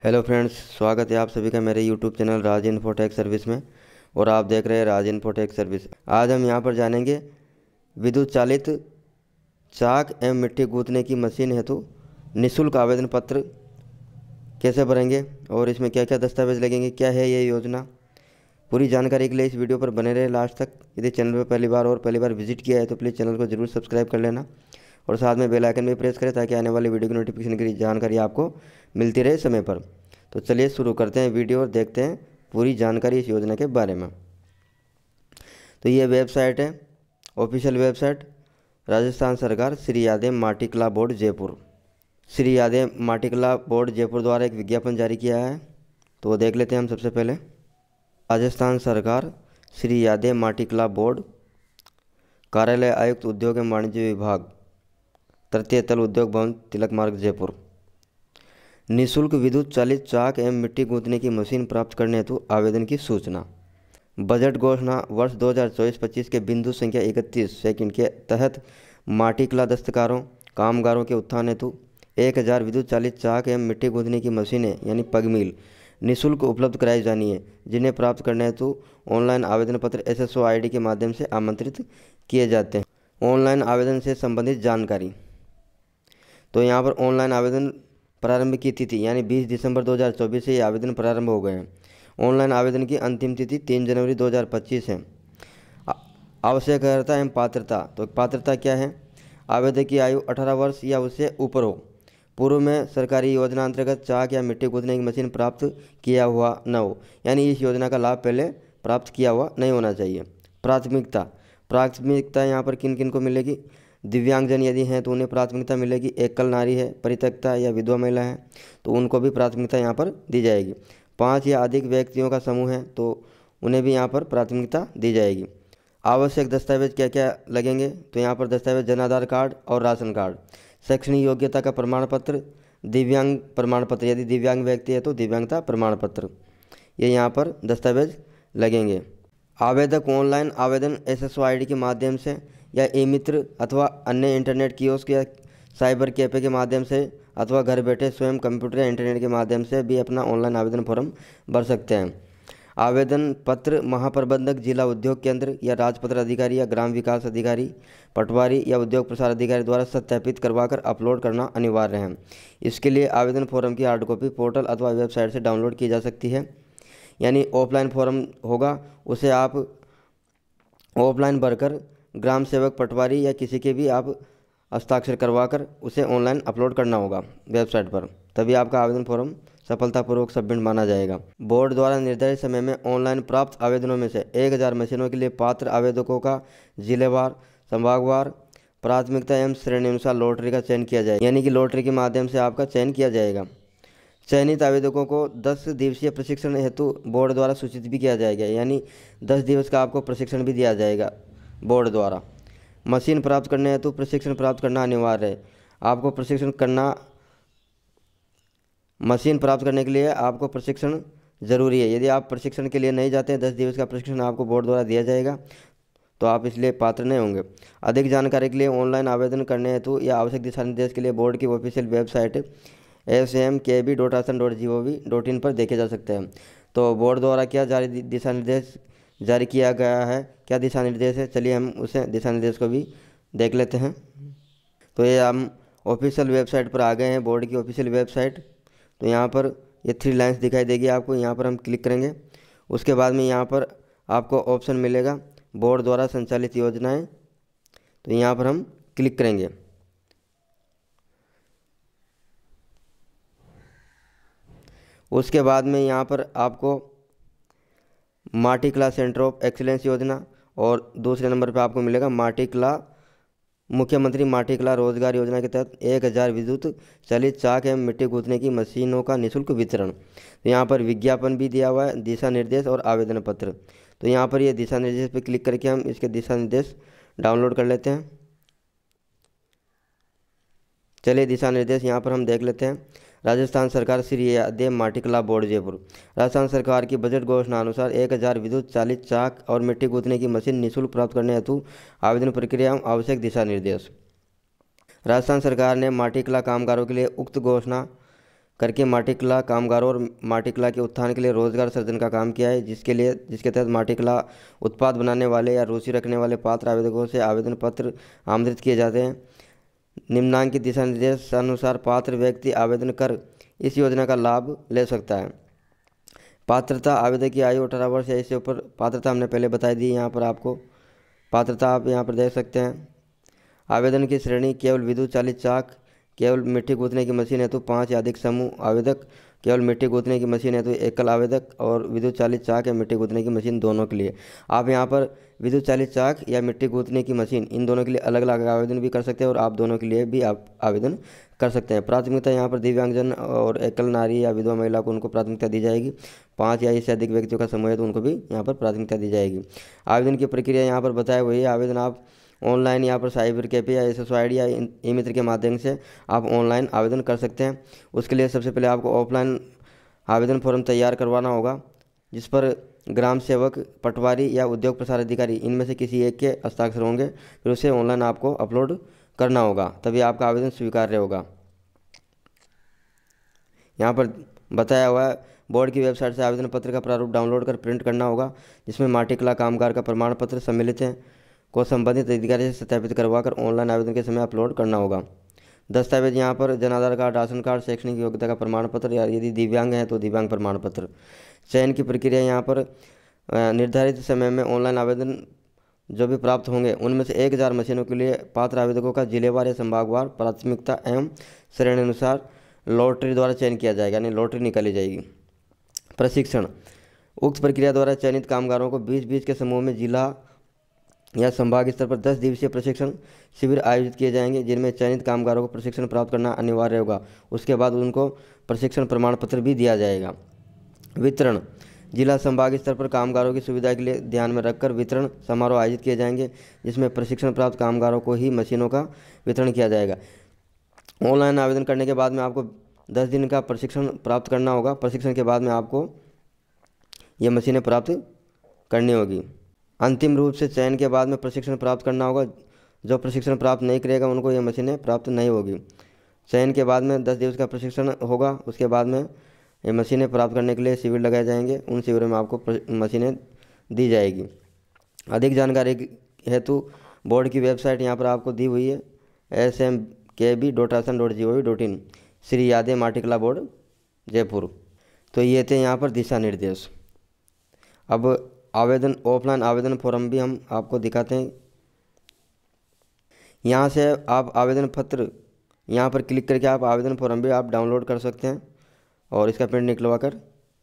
Hello friends, स्वागत है आप सभी का मेरे यूट्यूब चैनल राज इन्फोटेक सर्विस में। और आप देख रहे हैं राज इन्फोटेक सर्विस। आज हम यहां पर जानेंगे विद्युत चालित चाक एवं मिट्टी गूंथने की मशीन हेतु निःशुल्क आवेदन पत्र कैसे भरेंगे और इसमें क्या क्या दस्तावेज लगेंगे, क्या है ये योजना। पूरी जानकारी के लिए इस वीडियो पर बने रहे लास्ट तक। यदि चैनल पर पहली बार विजिट किया है तो प्लीज़ चैनल को जरूर सब्सक्राइब कर लेना और साथ में बेल आइकन भी प्रेस करें ताकि आने वाली वीडियो की नोटिफिकेशन की जानकारी आपको मिलती रहे समय पर। तो चलिए शुरू करते हैं वीडियो और देखते हैं पूरी जानकारी इस योजना के बारे में। तो ये वेबसाइट है, ऑफिशियल वेबसाइट राजस्थान सरकार श्री यादव माटीकला बोर्ड जयपुर। श्री यादव माटीकला बोर्ड जयपुर द्वारा एक विज्ञापन जारी किया है, तो वो देख लेते हैं हम सबसे पहले। राजस्थान सरकार श्री यादव माटीकला बोर्ड, कार्यालय आयुक्त उद्योग एवं वाणिज्य विभाग, तृतीय तल उद्योग भवन तिलक मार्ग जयपुर। निःशुल्क विद्युत चालित चाक एवं मिट्टी गूंथने की मशीन प्राप्त करने हेतु आवेदन की सूचना। बजट घोषणा वर्ष 2024-25 के बिंदु संख्या 31 सेकंड के तहत माटीकला दस्तकारों कामगारों के उत्थान हेतु 1000 विद्युत चालित चाक एवं मिट्टी गूंथने की मशीनें यानी पग मिल निःशुल्क उपलब्ध कराई जानी है, जिन्हें प्राप्त करने हेतु ऑनलाइन आवेदन पत्र SSO ID के माध्यम से आमंत्रित किए जाते हैं। ऑनलाइन आवेदन से संबंधित जानकारी। तो यहाँ पर ऑनलाइन आवेदन प्रारंभ की तिथि यानी 20 दिसंबर 2024 से ये आवेदन प्रारंभ हो गए हैं। ऑनलाइन आवेदन की अंतिम तिथि 3 जनवरी 2025 है। आवश्यकता एवं पात्रता। तो पात्रता क्या है? आवेदक की आयु 18 वर्ष या उससे ऊपर हो, पूर्व में सरकारी योजना अंतर्गत चाक या मिट्टी गूंथने की मशीन प्राप्त किया हुआ न हो, यानी इस योजना का लाभ पहले प्राप्त किया हुआ नहीं होना चाहिए। प्राथमिकता यहाँ पर किन किन को मिलेगी? दिव्यांगजन यदि हैं तो उन्हें प्राथमिकता मिलेगी। एकल नारी है, परित्यक्ता या विधवा महिला है तो उनको भी प्राथमिकता यहाँ पर दी जाएगी। 5 या अधिक व्यक्तियों का समूह है तो उन्हें भी यहाँ पर प्राथमिकता दी जाएगी। आवश्यक दस्तावेज क्या क्या लगेंगे? तो यहाँ पर दस्तावेज जन आधार कार्ड और राशन कार्ड, शैक्षणिक योग्यता का प्रमाण पत्र, दिव्यांग प्रमाण पत्र, यदि दिव्यांग व्यक्ति है तो दिव्यांगता प्रमाण पत्र, ये यहाँ पर दस्तावेज लगेंगे। आवेदक ऑनलाइन आवेदन SSO ID के माध्यम से या ई मित्र अथवा अन्य इंटरनेट कियोस्क या साइबर कैफे के माध्यम से अथवा घर बैठे स्वयं कंप्यूटर या इंटरनेट के माध्यम से भी अपना ऑनलाइन आवेदन फॉर्म भर सकते हैं। आवेदन पत्र महाप्रबंधक जिला उद्योग केंद्र या राजपत्र अधिकारी या ग्राम विकास अधिकारी, पटवारी या उद्योग प्रसार अधिकारी द्वारा सत्यापित करवाकर अपलोड करना अनिवार्य है। इसके लिए आवेदन फॉर्म की हार्ड कॉपी पोर्टल अथवा वेबसाइट से डाउनलोड की जा सकती है। यानी ऑफलाइन फॉर्म होगा, उसे आप ऑफलाइन भरकर ग्राम सेवक, पटवारी या किसी के भी आप हस्ताक्षर करवाकर उसे ऑनलाइन अपलोड करना होगा वेबसाइट पर, तभी आपका आवेदन फॉर्म सफलतापूर्वक सबमिट माना जाएगा। बोर्ड द्वारा निर्धारित समय में ऑनलाइन प्राप्त आवेदनों में से 1000 मशीनों के लिए पात्र आवेदकों का जिलेवार, संभागवार, प्राथमिकता एवं श्रेणी अनुसार लॉटरी का चयन किया जाएगा, यानी कि लॉटरी के माध्यम से आपका चयन किया जाएगा। चयनित आवेदकों को 10 दिवसीय प्रशिक्षण हेतु बोर्ड द्वारा सूचित भी किया जाएगा, यानी 10 दिवस का आपको प्रशिक्षण भी दिया जाएगा बोर्ड द्वारा। मशीन प्राप्त करने हेतु प्रशिक्षण प्राप्त करना अनिवार्य है। आपको प्रशिक्षण करना, मशीन प्राप्त करने के लिए आपको प्रशिक्षण जरूरी है। यदि आप प्रशिक्षण के लिए नहीं जाते हैं, 10 दिवस का प्रशिक्षण आपको बोर्ड द्वारा दिया जाएगा, तो आप इसलिए पात्र नहीं होंगे। अधिक जानकारी के लिए ऑनलाइन आवेदन करने हेतु या आवश्यक दिशा निर्देश के लिए बोर्ड की ऑफिशियल वेबसाइट smkb.asn.gov.in पर देखे जा सकते हैं। तो बोर्ड द्वारा क्या दिशा निर्देश जारी किया गया है, क्या दिशा निर्देश है, चलिए हम उसे दिशा निर्देश को भी देख लेते हैं। तो ये हम ऑफिशियल वेबसाइट पर आ गए हैं, बोर्ड की ऑफिशियल वेबसाइट। तो यहाँ पर ये 3 लाइन्स दिखाई देगी आपको, यहाँ पर हम क्लिक करेंगे। उसके बाद में यहाँ पर आपको ऑप्शन मिलेगा बोर्ड द्वारा संचालित योजनाएं, तो यहाँ पर हम क्लिक करेंगे। उसके बाद में यहाँ पर आपको माटीकला सेंटर ऑफ एक्सीलेंस योजना और दूसरे नंबर पर आपको मिलेगा माटीकला मुख्यमंत्री माटीकला रोजगार योजना के तहत 1000 विद्युत चालित चाक एवं मिट्टी गूंथने की मशीनों का निःशुल्क वितरण। तो यहाँ पर विज्ञापन भी दिया हुआ है, दिशा निर्देश और आवेदन पत्र। तो यहाँ पर ये दिशा निर्देश पर क्लिक करके हम इसके दिशा निर्देश डाउनलोड कर लेते हैं। चलिए दिशा निर्देश यहाँ पर हम देख लेते हैं। राजस्थान सरकार श्री यादव माटीकला बोर्ड जयपुर। राजस्थान सरकार की बजट घोषणा अनुसार 1000 विद्युत चालित चाक और मिट्टी गूंथने की मशीन निःशुल्क प्राप्त करने हेतु आवेदन प्रक्रिया एवं आवश्यक दिशा निर्देश। राजस्थान सरकार ने माटीकला कामगारों के लिए उक्त घोषणा करके माटी कला कामगारों और माटी कला के उत्थान के लिए रोजगार सृजन का काम किया है, जिसके तहत माटी कला उत्पाद बनाने वाले या रुचि रखने वाले पात्र आवेदकों से आवेदन पत्र आमंत्रित किए जाते हैं। निम्नांकित दिशा निर्देश अनुसार पात्र व्यक्ति आवेदन कर इस योजना का लाभ ले सकता है। पात्रता, आवेदक की आयु 18 वर्ष या इससे ऊपर। पात्रता हमने पहले बता दी, यहाँ पर आपको पात्रता आप यहाँ पर देख सकते हैं। आवेदन की श्रेणी केवल विद्युत चालित चाक, केवल मिट्टी गूंथने की मशीन हेतु 5 या अधिक समूह आवेदक, केवल मिट्टी गूंथने की मशीन हेतु एकल आवेदक, और विद्युत चालित चाक या मिट्टी गूंथने की मशीन दोनों के लिए। आप यहाँ पर विद्युत चालित चाक या मिट्टी गूंथने की मशीन इन दोनों के लिए अलग अलग आवेदन भी कर सकते हैं और आप दोनों के लिए भी आप आवेदन कर सकते हैं। प्राथमिकता यहाँ पर दिव्यांगजन और एकल नारी या विधवा महिला को उनको प्राथमिकता दी जाएगी। 5 या इससे अधिक व्यक्तियों का समूह है तो उनको भी यहाँ पर प्राथमिकता दी जाएगी। आवेदन की प्रक्रिया यहाँ पर बताए हुए है। आवेदन आप ऑनलाइन यहाँ पर साइबर कैफे या SSO ID या ई मित्र के माध्यम से आप ऑनलाइन आवेदन कर सकते हैं। उसके लिए सबसे पहले आपको ऑफलाइन आवेदन फॉर्म तैयार करवाना होगा, जिस पर ग्राम सेवक, पटवारी या उद्योग प्रसार अधिकारी इनमें से किसी एक के हस्ताक्षर होंगे। फिर उसे ऑनलाइन आपको अपलोड करना होगा, तभी आपका आवेदन स्वीकार्य होगा। यहाँ पर बताया हुआ है बोर्ड की वेबसाइट से आवेदन पत्र का प्रारूप डाउनलोड कर प्रिंट करना होगा, जिसमें माटी कला कामगार का प्रमाण पत्र सम्मिलित है को संबंधित अधिकारी से सत्यापित करवाकर ऑनलाइन आवेदन के समय अपलोड करना होगा। दस्तावेज यहाँ पर Jan Aadhaar card, ration card, शैक्षणिक योग्यता का प्रमाण पत्र या यदि दिव्यांग है तो दिव्यांग प्रमाण पत्र। चयन की प्रक्रिया यहाँ पर निर्धारित समय में ऑनलाइन आवेदन जो भी प्राप्त होंगे उनमें से 1000 मशीनों के लिए पात्र आवेदकों का जिलेवार या संभागवार प्राथमिकता एवं श्रेणी अनुसार लॉटरी द्वारा चयन किया जाएगा, यानी लॉटरी निकाली जाएगी। प्रशिक्षण, उक्त प्रक्रिया द्वारा चयनित कामगारों को 20-20 के समूह में जिला या संभाग स्तर पर 10 दिवसीय प्रशिक्षण शिविर आयोजित किए जाएंगे, जिनमें चयनित कामगारों को प्रशिक्षण प्राप्त करना अनिवार्य होगा। उसके बाद उनको प्रशिक्षण प्रमाण पत्र भी दिया जाएगा। वितरण, जिला संभाग स्तर पर कामगारों की सुविधा के लिए ध्यान में रखकर वितरण समारोह आयोजित किए जाएंगे, जिसमें प्रशिक्षण प्राप्त कामगारों को ही मशीनों का वितरण किया जाएगा। ऑनलाइन आवेदन करने के बाद में आपको 10 दिन का प्रशिक्षण प्राप्त करना होगा। प्रशिक्षण के बाद में आपको ये मशीनें प्राप्त करनी होगी। अंतिम रूप से चयन के बाद में प्रशिक्षण प्राप्त करना होगा। जो प्रशिक्षण प्राप्त नहीं करेगा उनको ये मशीनें प्राप्त नहीं होगी। चयन के बाद में 10 दिवस का प्रशिक्षण होगा। उसके बाद में ये मशीनें प्राप्त करने के लिए शिविर लगाए जाएंगे। उन शिविरों में आपको मशीनें दी जाएगी। अधिक जानकारी हेतु बोर्ड की वेबसाइट यहाँ पर आपको दी हुई है smkb.asam.gov.in, श्री यादव माटी कला बोर्ड जयपुर। तो ये थे यहाँ पर दिशा निर्देश। अब आवेदन, ऑफलाइन आवेदन फॉर्म भी हम आपको दिखाते हैं। यहाँ से आप आवेदन पत्र यहाँ पर क्लिक करके आप आवेदन फॉर्म भी आप डाउनलोड कर सकते हैं और इसका प्रिंट निकलवा कर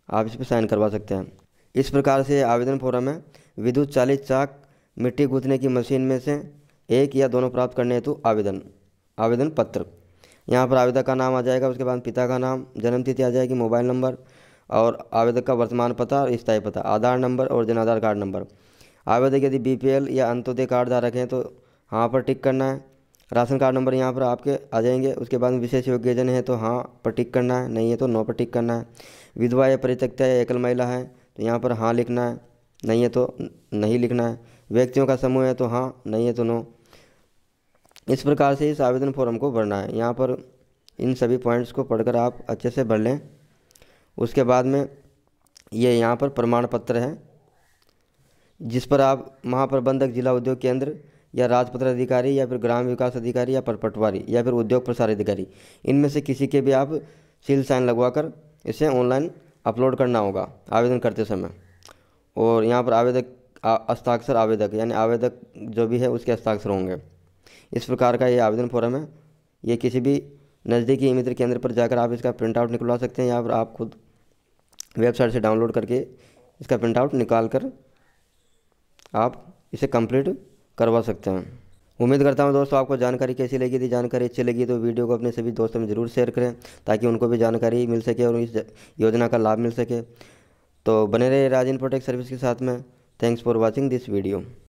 आप इस पर साइन करवा सकते हैं। इस प्रकार से आवेदन फॉर्म है। विद्युत चालित चाक, मिट्टी गूंथने की मशीन में से एक या दोनों प्राप्त करने हेतु आवेदन पत्र। यहाँ पर आवेदक का नाम आ जाएगा, उसके बाद पिता का नाम, जन्म तिथि आ जाएगी, मोबाइल नंबर और आवेदक का वर्तमान पता और स्थायी पता, आधार नंबर और जन आधार कार्ड नंबर। आवेदक यदि BPL या अंत्योदय कार्ड धारक हैं तो हाँ पर टिक करना है। राशन कार्ड नंबर यहाँ पर आपके आ जाएंगे। उसके बाद विशेष योग्यजन है तो हाँ पर टिक करना है, नहीं है तो नो पर टिक करना है। विधवा या परित्यक्ता या एकल महिला है तो यहाँ पर हाँ लिखना है, नहीं है तो नहीं लिखना है। व्यक्तियों का समूह है तो हाँ, नहीं है तो नो। इस प्रकार से इस आवेदन फॉर्म को भरना है। यहाँ पर इन सभी पॉइंट्स को पढ़कर आप अच्छे से भर लें। उसके बाद में ये यहाँ पर प्रमाण पत्र है, जिस पर आप महाप्रबंधक, जिला उद्योग केंद्र या राजपत्र अधिकारी या फिर ग्राम विकास अधिकारी या पटवारी या फिर उद्योग प्रसार अधिकारी इनमें से किसी के भी आप सील साइन लगवाकर इसे ऑनलाइन अपलोड करना होगा आवेदन करते समय। और यहाँ पर आवेदक हस्ताक्षर, आवेदक यानी आवेदक जो भी है उसके हस्ताक्षर होंगे। इस प्रकार का ये आवेदन फॉर्म है। ये किसी भी नज़दीकी ई मित्र केंद्र पर जाकर आप इसका प्रिंट आउट निकलवा सकते हैं या फिर आप खुद वेबसाइट से डाउनलोड करके इसका प्रिंट आउट निकाल कर आप इसे कंप्लीट करवा सकते हैं। उम्मीद करता हूं दोस्तों आपको जानकारी कैसी लगी। यदि जानकारी अच्छी लगी तो वीडियो को अपने सभी दोस्तों में ज़रूर शेयर करें ताकि उनको भी जानकारी मिल सके और इस योजना का लाभ मिल सके। तो बने रहे राज इन्फोटेक सर्विस के साथ में। Thanks for watching this video.